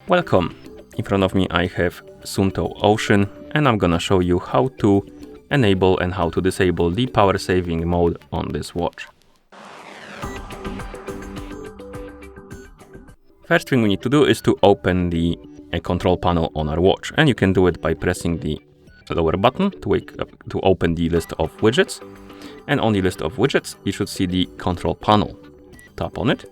Welcome! In front of me I have Suunto Ocean and I'm gonna show you how to enable and how to disable the power saving mode on this watch. First thing we need to do is to open the control panel on our watch, and you can do it by pressing the lower button to open the list of widgets, and on the list of widgets you should see the control panel. Tap on it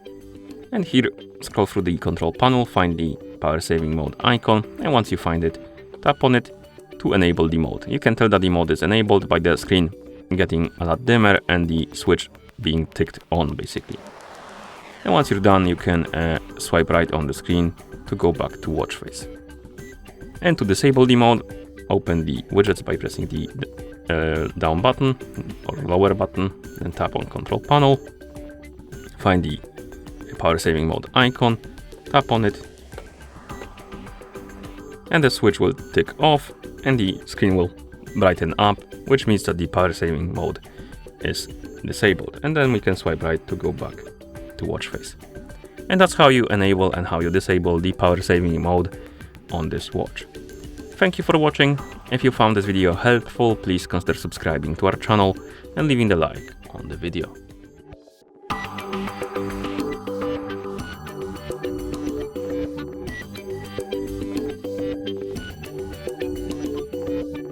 and here scroll through the control panel, find the power saving mode icon, and once you find it, tap on it to enable the mode. You can tell that the mode is enabled by the screen getting a lot dimmer and the switch being ticked on basically. And once you're done, you can swipe right on the screen to go back to watch face. And to disable the mode, open the widgets by pressing the down button or lower button, then tap on control panel, find the power saving mode icon, tap on it, and the switch will tick off and the screen will brighten up, which means that the power saving mode is disabled. And then we can swipe right to go back to watch face. And that's how you enable and how you disable the power saving mode on this watch. Thank you for watching. If you found this video helpful, please consider subscribing to our channel and leaving a like on the video.